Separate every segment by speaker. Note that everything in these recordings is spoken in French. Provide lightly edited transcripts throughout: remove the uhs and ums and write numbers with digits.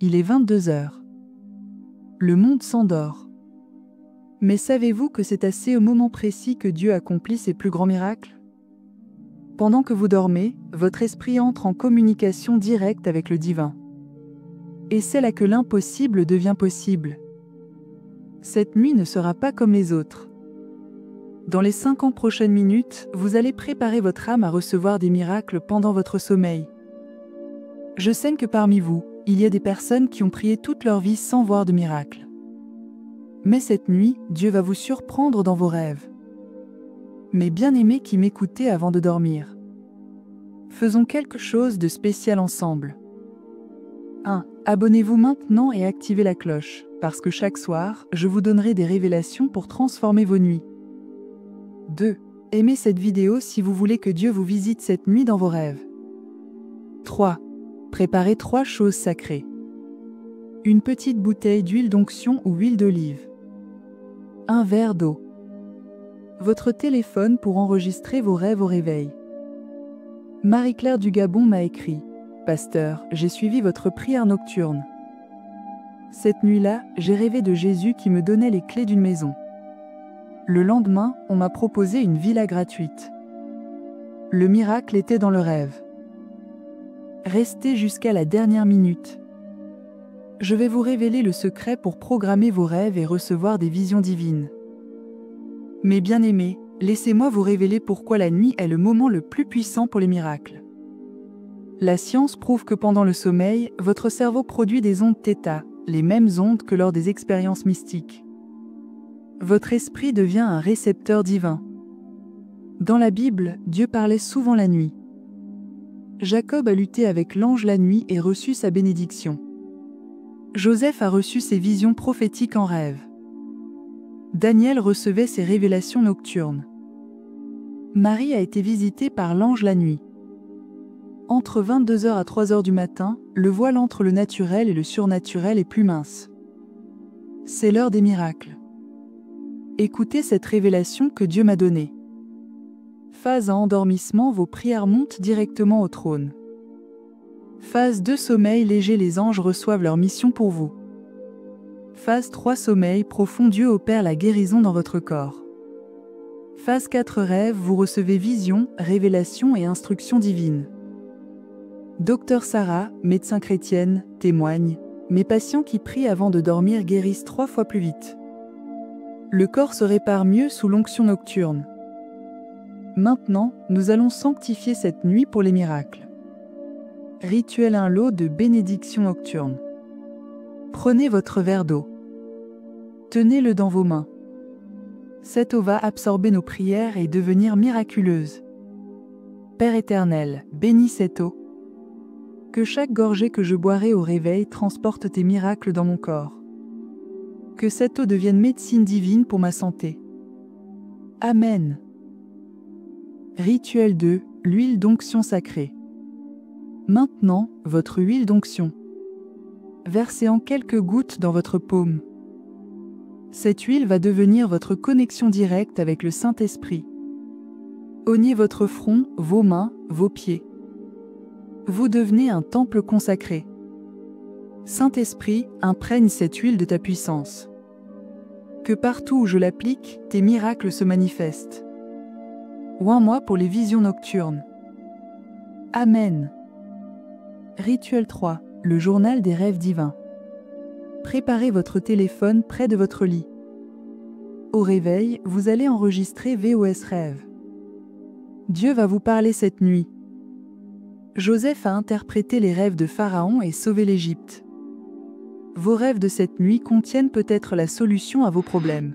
Speaker 1: Il est 22 heures. Le monde s'endort. Mais savez-vous que c'est à ce moment précis que Dieu accomplit ses plus grands miracles? Pendant que vous dormez, votre esprit entre en communication directe avec le divin. Et c'est là que l'impossible devient possible. Cette nuit ne sera pas comme les autres. Dans les 50 prochaines minutes, vous allez préparer votre âme à recevoir des miracles pendant votre sommeil. Je sais que parmi vous, il y a des personnes qui ont prié toute leur vie sans voir de miracle. Mais cette nuit, Dieu va vous surprendre dans vos rêves. Mes bien-aimés qui m'écoutez avant de dormir, faisons quelque chose de spécial ensemble. 1. Abonnez-vous maintenant et activez la cloche, parce que chaque soir, je vous donnerai des révélations pour transformer vos nuits. 2. Aimez cette vidéo si vous voulez que Dieu vous visite cette nuit dans vos rêves. 3. Préparez 3 choses sacrées. Une petite bouteille d'huile d'onction ou huile d'olive. Un verre d'eau. Votre téléphone pour enregistrer vos rêves au réveil. Marie-Claire du Gabon m'a écrit: Pasteur, j'ai suivi votre prière nocturne. Cette nuit-là, j'ai rêvé de Jésus qui me donnait les clés d'une maison. Le lendemain, on m'a proposé une villa gratuite. Le miracle était dans le rêve. Restez jusqu'à la dernière minute. Je vais vous révéler le secret pour programmer vos rêves et recevoir des visions divines. Mes bien-aimés, laissez-moi vous révéler pourquoi la nuit est le moment le plus puissant pour les miracles. La science prouve que pendant le sommeil, votre cerveau produit des ondes θ, les mêmes ondes que lors des expériences mystiques. Votre esprit devient un récepteur divin. Dans la Bible, Dieu parlait souvent la nuit. Jacob a lutté avec l'ange la nuit et reçu sa bénédiction. Joseph a reçu ses visions prophétiques en rêve. Daniel recevait ses révélations nocturnes. Marie a été visitée par l'ange la nuit. Entre 22 h à 3 h du matin, le voile entre le naturel et le surnaturel est plus mince. C'est l'heure des miracles. Écoutez cette révélation que Dieu m'a donnée. Phase à endormissement, vos prières montent directement au trône. Phase 2, sommeil léger, les anges reçoivent leur mission pour vous. Phase 3, sommeil profond, Dieu opère la guérison dans votre corps. Phase 4, rêve, vous recevez visions, révélations et instructions divines. Docteur Sarah, médecin chrétienne, témoigne: mes patients qui prient avant de dormir guérissent 3 fois plus vite. Le corps se répare mieux sous l'onction nocturne. Maintenant, nous allons sanctifier cette nuit pour les miracles. Rituel, un lot de bénédiction nocturne. Prenez votre verre d'eau. Tenez-le dans vos mains. Cette eau va absorber nos prières et devenir miraculeuse. Père éternel, bénis cette eau. Que chaque gorgée que je boirai au réveil transporte tes miracles dans mon corps. Que cette eau devienne médecine divine pour ma santé. Amen. Rituel 2, l'huile d'onction sacrée. Maintenant, votre huile d'onction. Versez en quelques gouttes dans votre paume. Cette huile va devenir votre connexion directe avec le Saint-Esprit. Oignez votre front, vos mains, vos pieds. Vous devenez un temple consacré. Saint-Esprit, imprègne cette huile de ta puissance. Que partout où je l'applique, tes miracles se manifestent. Oins-moi pour les visions nocturnes. Amen. Rituel 3, le journal des rêves divins. Préparez votre téléphone près de votre lit. Au réveil, vous allez enregistrer VOS rêve. Dieu va vous parler cette nuit. Joseph a interprété les rêves de Pharaon et sauvé l'Égypte. Vos rêves de cette nuit contiennent peut-être la solution à vos problèmes.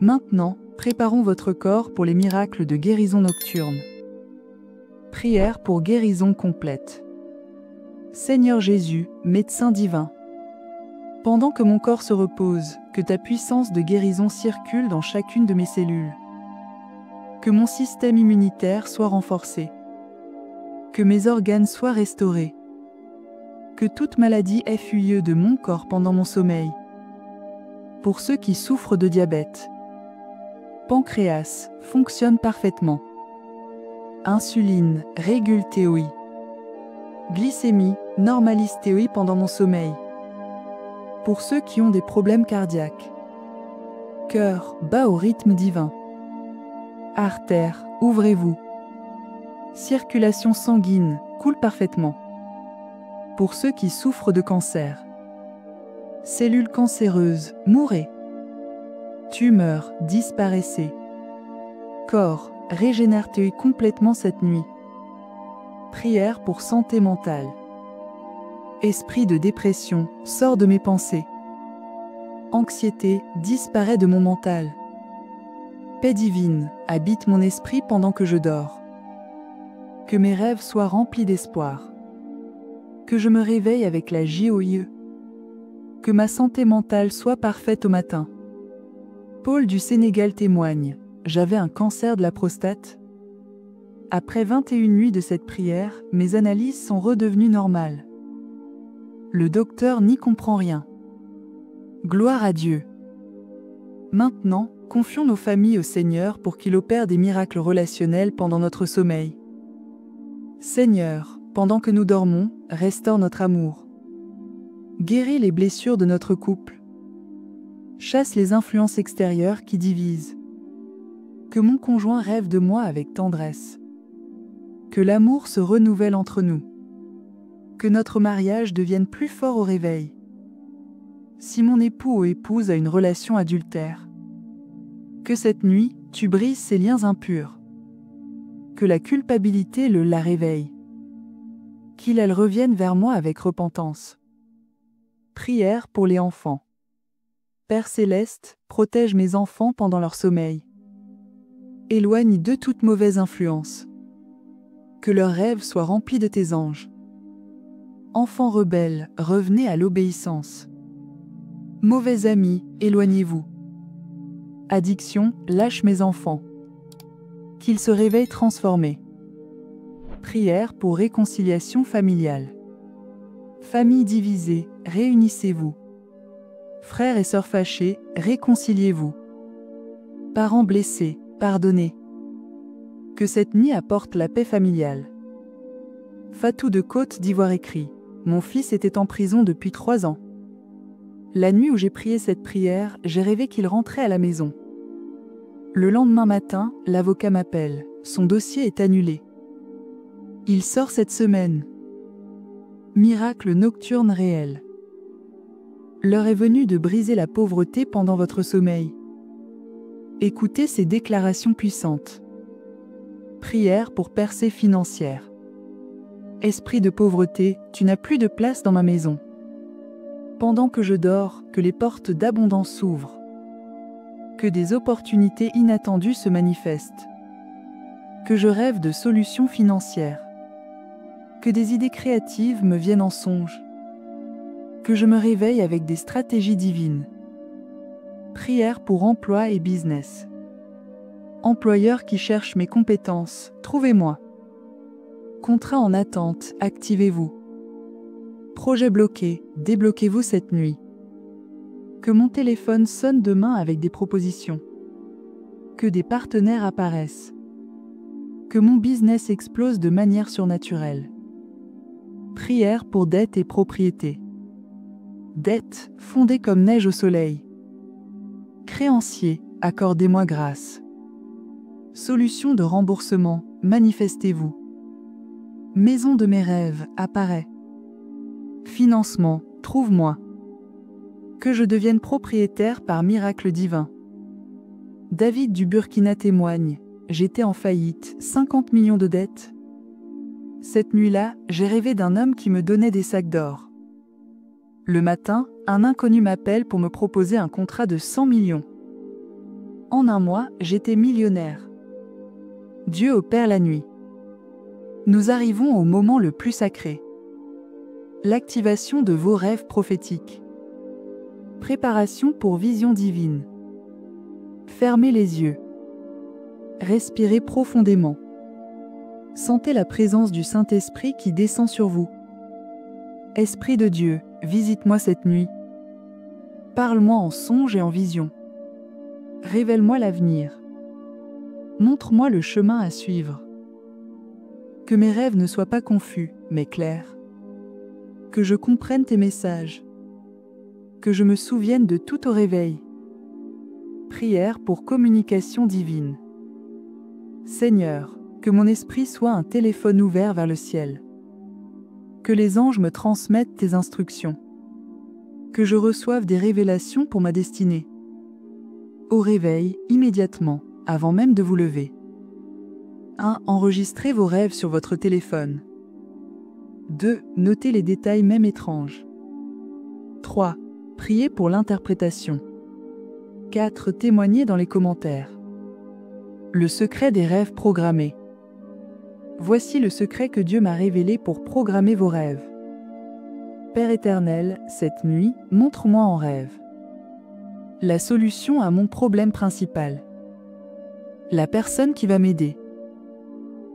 Speaker 1: Maintenant, préparons votre corps pour les miracles de guérison nocturne. Prière pour guérison complète. Seigneur Jésus, médecin divin, pendant que mon corps se repose, que ta puissance de guérison circule dans chacune de mes cellules. Que mon système immunitaire soit renforcé. Que mes organes soient restaurés. Que toute maladie ait fuyé de mon corps pendant mon sommeil. Pour ceux qui souffrent de diabète, pancréas fonctionne parfaitement. Insuline régule TOI. Glycémie, normalistéo pendant mon sommeil. Pour ceux qui ont des problèmes cardiaques. Cœur, bat au rythme divin. Artères, ouvrez-vous. Circulation sanguine, coule parfaitement. Pour ceux qui souffrent de cancer. Cellules cancéreuses, mourez. Tumeurs, disparaissez. Corps, régénère-toi complètement cette nuit. Prière pour santé mentale. Esprit de dépression, sors de mes pensées. Anxiété, disparaît de mon mental. Paix divine, habite mon esprit pendant que je dors. Que mes rêves soient remplis d'espoir. Que je me réveille avec la joie. Que ma santé mentale soit parfaite au matin. Paul du Sénégal témoigne, j'avais un cancer de la prostate. Après 21 nuits de cette prière, mes analyses sont redevenues normales. Le docteur n'y comprend rien. Gloire à Dieu. Maintenant, confions nos familles au Seigneur pour qu'il opère des miracles relationnels pendant notre sommeil. Seigneur, pendant que nous dormons, restaure notre amour. Guéris les blessures de notre couple. Chasse les influences extérieures qui divisent. Que mon conjoint rêve de moi avec tendresse. Que l'amour se renouvelle entre nous. Que notre mariage devienne plus fort au réveil. Si mon époux ou épouse a une relation adultère, que cette nuit, tu brises ces liens impurs. Que la culpabilité la réveille. Elle revienne vers moi avec repentance. Prière pour les enfants. Père céleste, protège mes enfants pendant leur sommeil. Éloigne de toute mauvaise influence. Que leurs rêves soient remplis de tes anges. Enfants rebelles, revenez à l'obéissance. Mauvais amis, éloignez-vous. Addiction, lâche mes enfants. Qu'ils se réveillent transformés. Prière pour réconciliation familiale. Famille divisée, réunissez-vous. Frères et sœurs fâchés, réconciliez-vous. Parents blessés, pardonnez. Que cette nuit apporte la paix familiale. Fatou de Côte d'Ivoire écrit « Mon fils était en prison depuis 3 ans. La nuit où j'ai prié cette prière, j'ai rêvé qu'il rentrait à la maison. Le lendemain matin, l'avocat m'appelle. Son dossier est annulé. Il sort cette semaine. Miracle nocturne réel. L'heure est venue de briser la pauvreté pendant votre sommeil. Écoutez ces déclarations puissantes. Prière pour percée financière. Esprit de pauvreté, tu n'as plus de place dans ma maison. Pendant que je dors, que les portes d'abondance s'ouvrent. Que des opportunités inattendues se manifestent. Que je rêve de solutions financières. Que des idées créatives me viennent en songe. Que je me réveille avec des stratégies divines. Prière pour emploi et business. Employeurs qui cherchent mes compétences, trouvez-moi. Contrat en attente, activez-vous. Projet bloqué, débloquez-vous cette nuit. Que mon téléphone sonne demain avec des propositions. Que des partenaires apparaissent. Que mon business explose de manière surnaturelle. Prière pour dette et propriété. Dette, fondée comme neige au soleil. Créanciers, accordez-moi grâce. Solution de remboursement, manifestez-vous. Maison de mes rêves, apparaît. Financement, trouve-moi. Que je devienne propriétaire par miracle divin. David du Burkina témoigne, j'étais en faillite, 50 millions de dettes. Cette nuit-là, j'ai rêvé d'un homme qui me donnait des sacs d'or. Le matin, un inconnu m'appelle pour me proposer un contrat de 100 millions. En un mois, j'étais millionnaire. Dieu opère la nuit. Nous arrivons au moment le plus sacré. L'activation de vos rêves prophétiques. Préparation pour vision divine. Fermez les yeux. Respirez profondément. Sentez la présence du Saint-Esprit qui descend sur vous. Esprit de Dieu, visite-moi cette nuit. Parle-moi en songe et en vision. Révèle-moi l'avenir. Montre-moi le chemin à suivre. Que mes rêves ne soient pas confus, mais clairs. Que je comprenne tes messages. Que je me souvienne de tout au réveil. Prière pour communication divine. Seigneur, que mon esprit soit un téléphone ouvert vers le ciel. Que les anges me transmettent tes instructions. Que je reçoive des révélations pour ma destinée. Au réveil, immédiatement, avant même de vous lever. 1. Enregistrez vos rêves sur votre téléphone. 2. Notez les détails même étranges. 3. Priez pour l'interprétation. 4. Témoignez dans les commentaires. Le secret des rêves programmés. Voici le secret que Dieu m'a révélé pour programmer vos rêves. Père éternel, cette nuit, montre-moi en rêve la solution à mon problème principal. La personne qui va m'aider.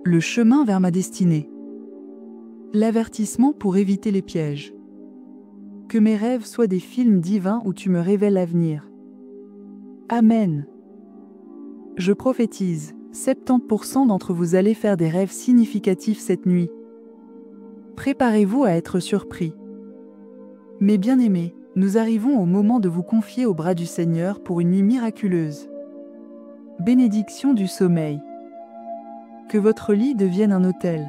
Speaker 1: Le chemin vers ma destinée. L'avertissement pour éviter les pièges. Que mes rêves soient des films divins où tu me révèles l'avenir. Amen. Je prophétise, 70% d'entre vous allez faire des rêves significatifs cette nuit. Préparez-vous à être surpris. Mes bien-aimés, nous arrivons au moment de vous confier aux bras du Seigneur pour une nuit miraculeuse. Bénédiction du sommeil. Que votre lit devienne un autel.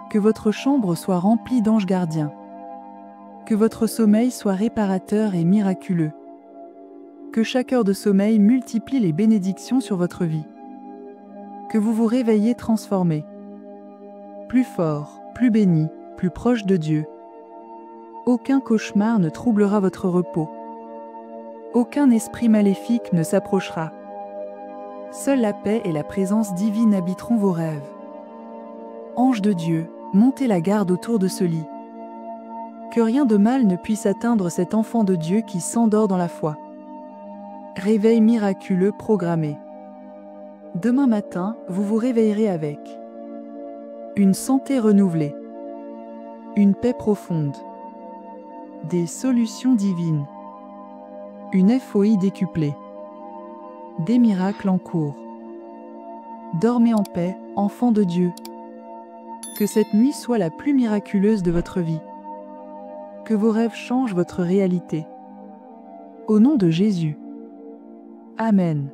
Speaker 1: Que votre chambre soit remplie d'anges gardiens. Que votre sommeil soit réparateur et miraculeux. Que chaque heure de sommeil multiplie les bénédictions sur votre vie. Que vous vous réveillez transformé. Plus fort, plus béni, plus proche de Dieu. Aucun cauchemar ne troublera votre repos. Aucun esprit maléfique ne s'approchera. Seule la paix et la présence divine habiteront vos rêves. Anges de Dieu, montez la garde autour de ce lit. Que rien de mal ne puisse atteindre cet enfant de Dieu qui s'endort dans la foi. Réveil miraculeux programmé. Demain matin, vous vous réveillerez avec une santé renouvelée, une paix profonde, des solutions divines, une FOI décuplée, des miracles en cours. Dormez en paix, enfants de Dieu. Que cette nuit soit la plus miraculeuse de votre vie. Que vos rêves changent votre réalité. Au nom de Jésus. Amen.